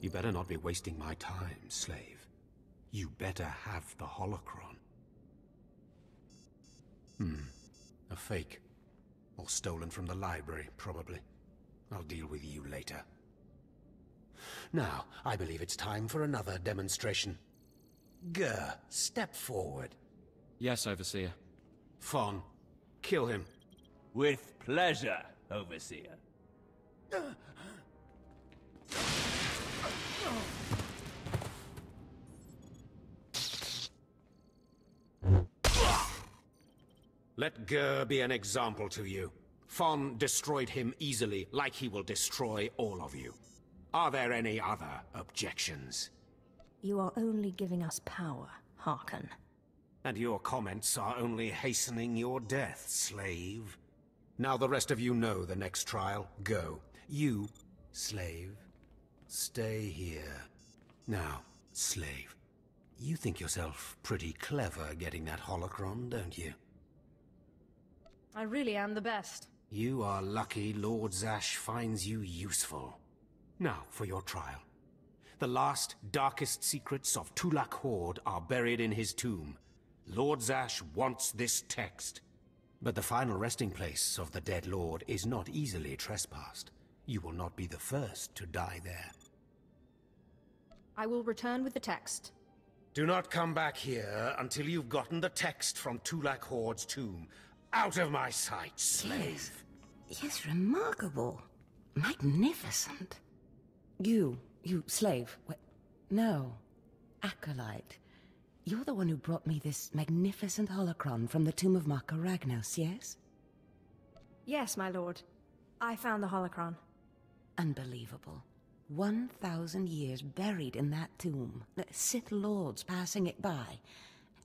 You better not be wasting my time, slave. You better have the holocron. A fake. Or stolen from the library, probably. I'll deal with you later. Now, I believe it's time for another demonstration. Gur, step forward. Yes, Overseer. Fon, kill him. With pleasure, Overseer. Let Gur be an example to you. Fon destroyed him easily, like he will destroy all of you. Are there any other objections? You are only giving us power, Harkon. And your comments are only hastening your death, slave. Now the rest of you know the next trial. Go. You, slave, stay here. Now, slave, you think yourself pretty clever getting that holocron, don't you? I really am the best. You are lucky Lord Zash finds you useful. Now for your trial. The last, darkest secrets of Tulak Horde are buried in his tomb. Lord Zash wants this text. But the final resting place of the dead lord is not easily trespassed. You will not be the first to die there. I will return with the text. Do not come back here until you've gotten the text from Tulak Horde's tomb. Out of my sight, slave! Yes, remarkable. Magnificent. You slave. No. Acolyte. You're the one who brought me this magnificent holocron from the tomb of Marka Ragnos, yes? Yes, my lord. I found the holocron. Unbelievable. 1,000 years buried in that tomb. The Sith Lords passing it by.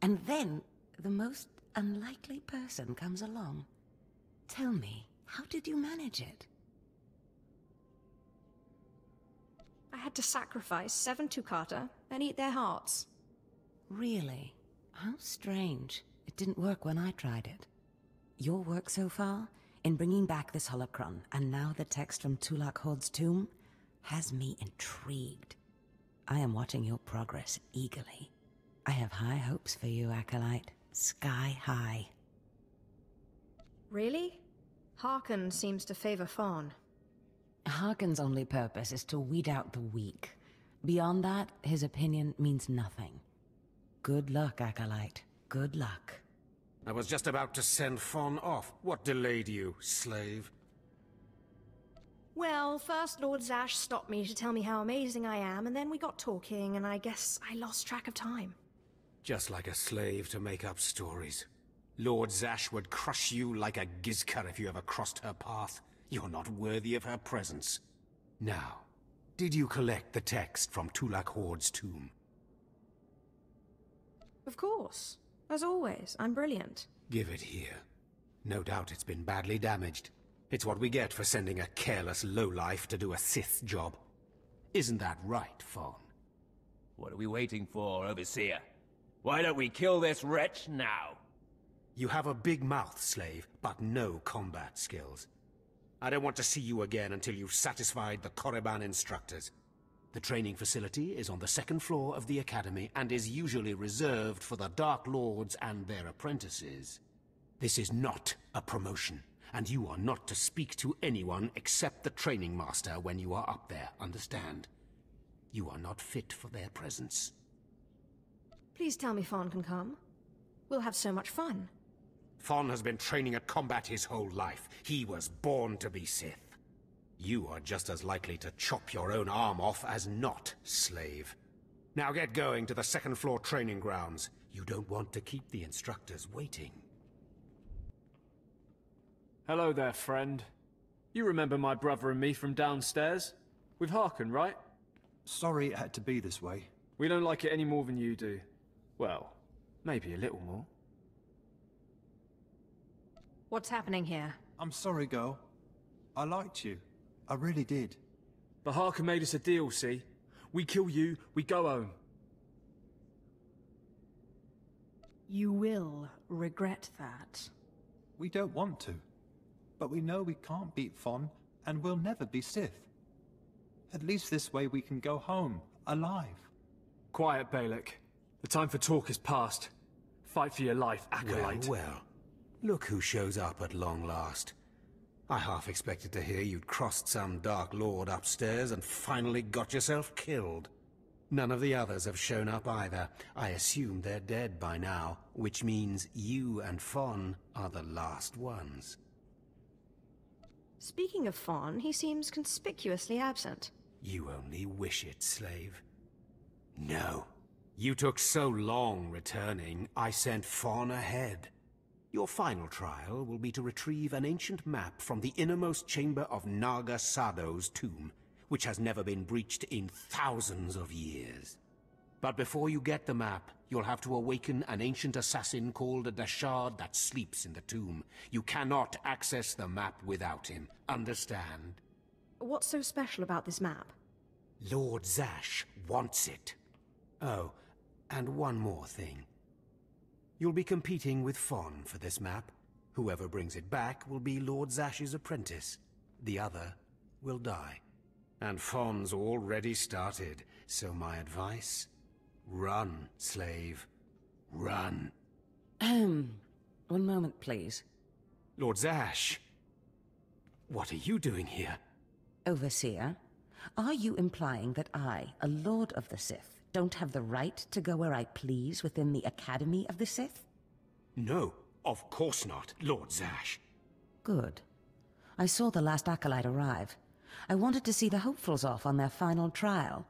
And then the most unlikely person comes along. Tell me, how did you manage it? I had to sacrifice 7 Tukata and eat their hearts. Really? How strange. It didn't work when I tried it. Your work so far, in bringing back this holocron, and now the text from Tulak Horde's tomb, has me intrigued. I am watching your progress eagerly. I have high hopes for you, Acolyte. Sky high. Really? Harkon seems to favor Fawn. Harkon's only purpose is to weed out the weak. Beyond that, his opinion means nothing. Good luck, Acolyte. Good luck. I was just about to send Fon off. What delayed you, slave? Well, first Lord Zash stopped me to tell me how amazing I am, and then we got talking, and I guess I lost track of time. Just like a slave to make up stories. Lord Zash would crush you like a Gizkar if you ever crossed her path. You're not worthy of her presence. Now, did you collect the text from Tulak Horde's tomb? Of course. As always, I'm brilliant. Give it here. No doubt it's been badly damaged. It's what we get for sending a careless lowlife to do a Sith job. Isn't that right, Fon? What are we waiting for, Overseer? Why don't we kill this wretch now? You have a big mouth, slave, but no combat skills. I don't want to see you again until you've satisfied the Korriban instructors. The training facility is on the 2nd floor of the Academy and is usually reserved for the Dark Lords and their apprentices. This is not a promotion, and you are not to speak to anyone except the training master when you are up there, understand? You are not fit for their presence. Please tell me Fawn can come. We'll have so much fun. Fon has been training at combat his whole life. He was born to be Sith. You are just as likely to chop your own arm off as not, slave. Now get going to the 2nd floor training grounds. You don't want to keep the instructors waiting. Hello there, friend. You remember my brother and me from downstairs? With Harkon, right? Sorry it had to be this way. We don't like it any more than you do. Well, maybe a little more. What's happening here? I'm sorry, girl. I liked you. I really did. But Harkon made us a deal, see? We kill you, we go home. You will regret that. We don't want to. But we know we can't beat Fon, and we'll never be Sith. At least this way we can go home, alive. Quiet, Balik. The time for talk is past. Fight for your life, Acolyte. Well, look who shows up at long last. I half expected to hear you'd crossed some Dark Lord upstairs and finally got yourself killed. None of the others have shown up either. I assume they're dead by now, which means you and Fawn are the last ones. Speaking of Fawn, he seems conspicuously absent. You only wish it, slave. No. You took so long returning, I sent Fawn ahead. Your final trial will be to retrieve an ancient map from the innermost chamber of Naga Sado's tomb, which has never been breached in thousands of years. But before you get the map, you'll have to awaken an ancient assassin called a Dashard that sleeps in the tomb. You cannot access the map without him. Understand? What's so special about this map? Lord Zash wants it. Oh, and one more thing. You'll be competing with Fawn for this map. Whoever brings it back will be Lord Zash's apprentice. The other will die. And Fawn's already started, so my advice? Run, slave. Run. One moment, please. Lord Zash, what are you doing here? Overseer, are you implying that I, a Lord of the Sith, don't have the right to go where I please within the Academy of the Sith? No, of course not, Lord Zash. Good. I saw the last Acolyte arrive. I wanted to see the hopefuls off on their final trial.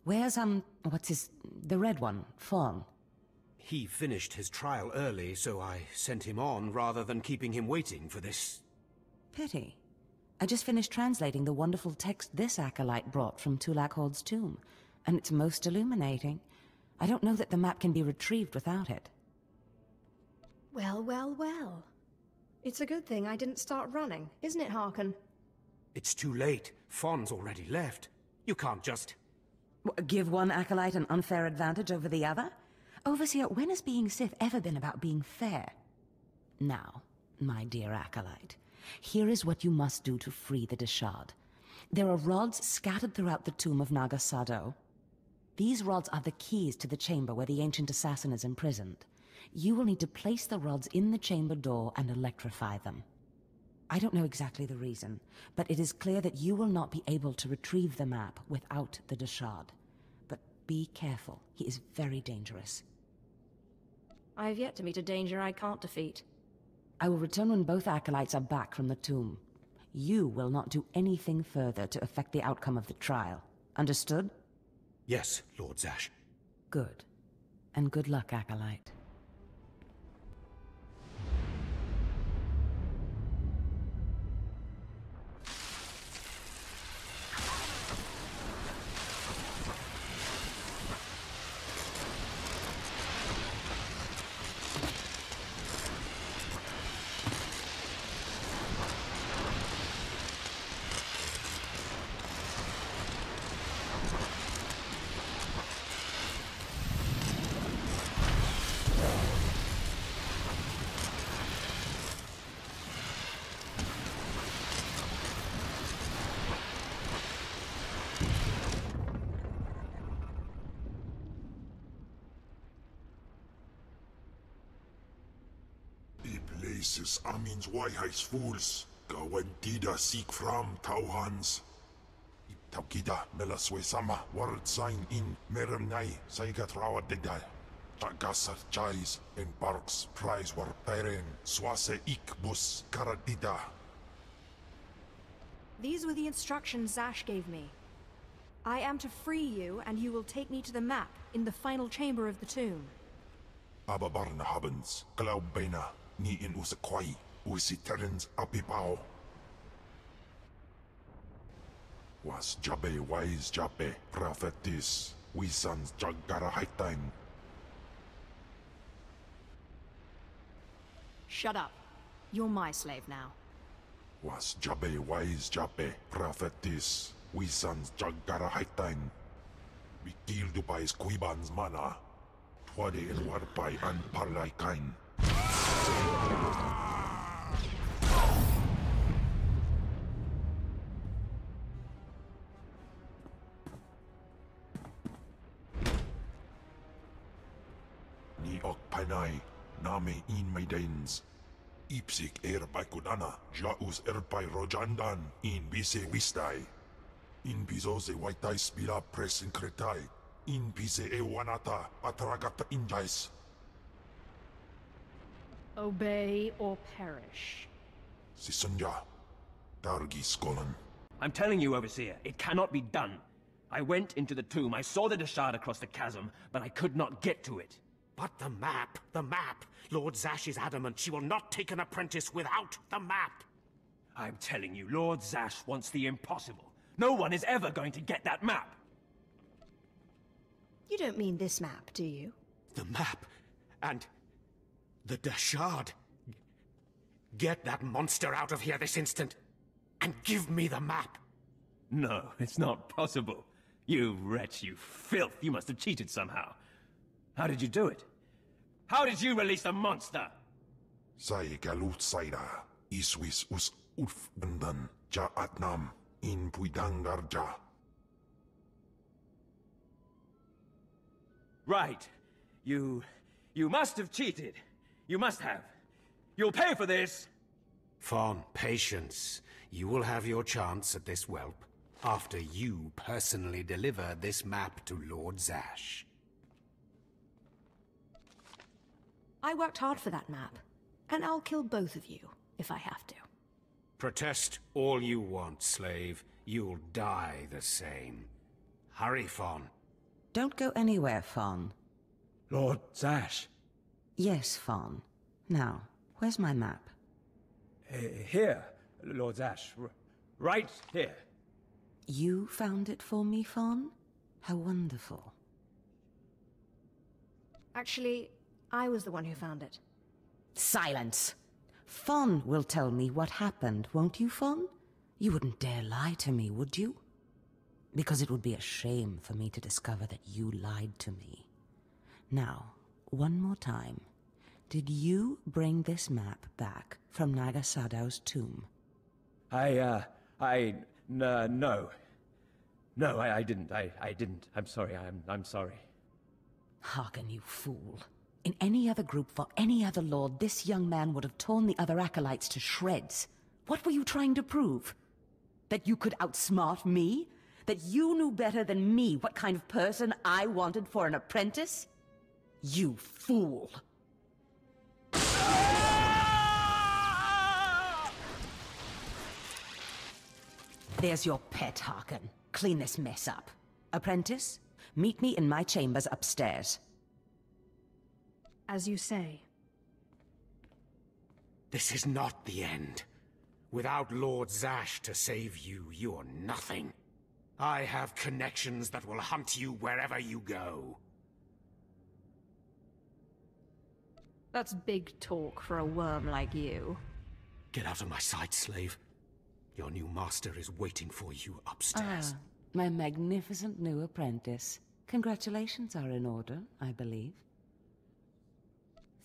Where's, the red one, Fawn? He finished his trial early, so I sent him on rather than keeping him waiting for this. Pity. I just finished translating the wonderful text this Acolyte brought from Tulak Hord's tomb, and it's most illuminating. I don't know that the map can be retrieved without it. Well, well, well. It's a good thing I didn't start running, isn't it, Harkon? It's too late. Fawn's already left. You can't just... Give one Acolyte an unfair advantage over the other? Overseer, when has being Sith ever been about being fair? Now, my dear Acolyte, here is what you must do to free the Dashard. There are rods scattered throughout the tomb of Naga Sado. These rods are the keys to the chamber where the ancient assassin is imprisoned. You will need to place the rods in the chamber door and electrify them. I don't know exactly the reason, but it is clear that you will not be able to retrieve the map without the Dashard. But be careful, he is very dangerous. I have yet to meet a danger I can't defeat. I will return when both Acolytes are back from the tomb. You will not do anything further to affect the outcome of the trial. Understood? Yes, Lord Zash. Good. And good luck, Acolyte. Places Amin's Waiheis fools, Gawantida seek from Tauhans. Taukida Melaswe Sama, Ward sign in Meremnai, Saigatrawa Dedal. Tagasar Chais, and Parks Prize war Peren, Swase Ikbus Karadida. These were the instructions Zash gave me. I am to free you, and you will take me to the map in the final chamber of the tomb. Ababarna Habens, Glaubena. Ni in Usakwai, Usiterens Apipao. Was Jabe wise Jabe, prophetess, we sons Jagara Haitain. Shut up. You're my slave now. Was Jabe wise Jabe, prophetess, we sons Jagara Haitain. We killed by Korriban's mana. Twade and Warpai and Parlai Kain. ok panai, name in maidens. Ipsik baikudana, jaus erpai rojandan, in bise wistai. In bizose waitais bila presin kretai, in bise wanata, atragata injais. Obey or perish. Sisunja, Dargi Skolan. I'm telling you, Overseer, it cannot be done. I went into the tomb, I saw the Deshard across the chasm, but I could not get to it. But the map, the map! Lord Zash is adamant she will not take an apprentice without the map! I'm telling you, Lord Zash wants the impossible. No one is ever going to get that map! You don't mean this map, do you? The map, and the Deshard. Get that monster out of here this instant, and give me the map! No, it's not possible. You wretch, you filth, you must have cheated somehow. How did you do it? How did you release the monster? Sai galut saira, iswis us ulf bandan, ja atnam, in puidangarja. Right. You must have cheated. You must have. You'll pay for this! Fawn, patience. You will have your chance at this whelp, after you personally deliver this map to Lord Zash. I worked hard for that map, and I'll kill both of you, if I have to. Protest all you want, slave. You'll die the same. Hurry, Fawn. Don't go anywhere, Fawn. Lord Zash. Yes, Fawn. Now, where's my map? Here, Lord Zash. Right here. You found it for me, Fawn? How wonderful. Actually, I was the one who found it. Silence! Fawn will tell me what happened, won't you, Fawn? You wouldn't dare lie to me, would you? Because it would be a shame for me to discover that you lied to me. Now, one more time. Did you bring this map back from Nagasadow's tomb? No. No, I didn't. I didn't. I'm sorry. I'm sorry. Hearken, you fool. In any other group for any other lord, this young man would have torn the other acolytes to shreds. What were you trying to prove? That you could outsmart me? That you knew better than me what kind of person I wanted for an apprentice? You fool! There's your pet, Harkin. Clean this mess up. Apprentice, meet me in my chambers upstairs. As you say. This is not the end. Without Lord Zash to save you, you're nothing. I have connections that will hunt you wherever you go. That's big talk for a worm like you. Get out of my sight, slave. Your new master is waiting for you upstairs. My magnificent new apprentice. Congratulations are in order, I believe.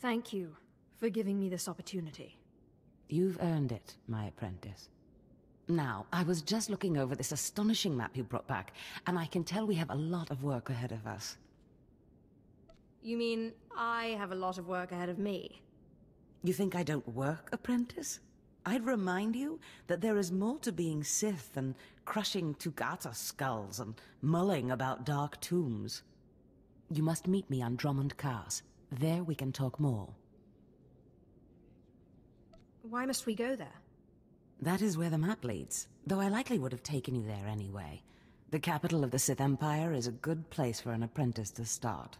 Thank you for giving me this opportunity. You've earned it, my apprentice. Now, I was just looking over this astonishing map you brought back, and I can tell we have a lot of work ahead of us. You mean I have a lot of work ahead of me? You think I don't work, apprentice? I'd remind you that there is more to being Sith than crushing Tugata skulls and mulling about dark tombs. You must meet me on Drummond Cars. There we can talk more. Why must we go there? That is where the map leads, though I likely would have taken you there anyway. The capital of the Sith Empire is a good place for an apprentice to start.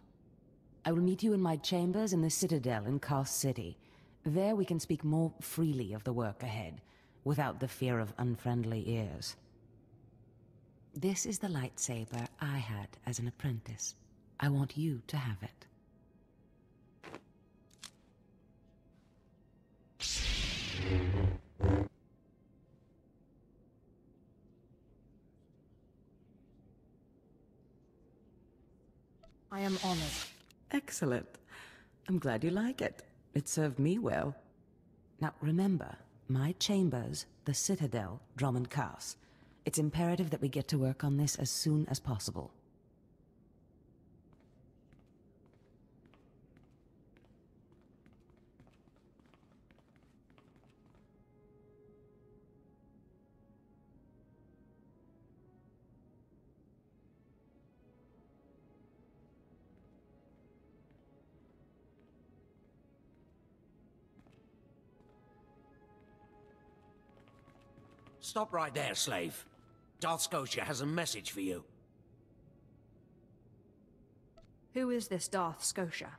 I will meet you in my chambers in the Citadel in Kos City. There we can speak more freely of the work ahead, without the fear of unfriendly ears. This is the lightsaber I had as an apprentice. I want you to have it. I am honored. Excellent. I'm glad you like it. It served me well. Now remember, my chambers, the Citadel, Drummond Cars. It's imperative that we get to work on this as soon as possible. Stop right there, slave. Darth Scotia has a message for you. Who is this Darth Scotia?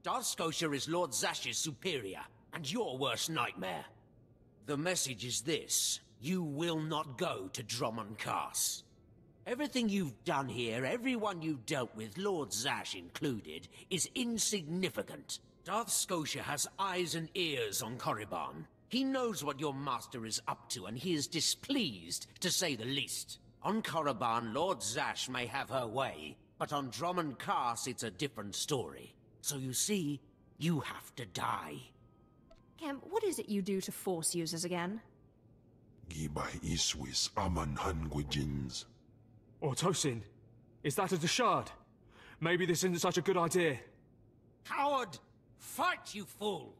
Darth Scotia is Lord Zash's superior, and your worst nightmare. The message is this: you will not go to Drummond Cast. Everything you've done here, everyone you've dealt with, Lord Zash included, is insignificant. Darth Scotia has eyes and ears on Korriban. He knows what your master is up to, and he is displeased, to say the least. On Korriban, Lord Zash may have her way, but on Drummond Cast, it's a different story. So you see, you have to die. Kemp, what is it you do to Force users again? Gibai iswis aman hangwijins. Or Tosin, is that a Deshard? Maybe this isn't such a good idea. Coward! Fight, you fool!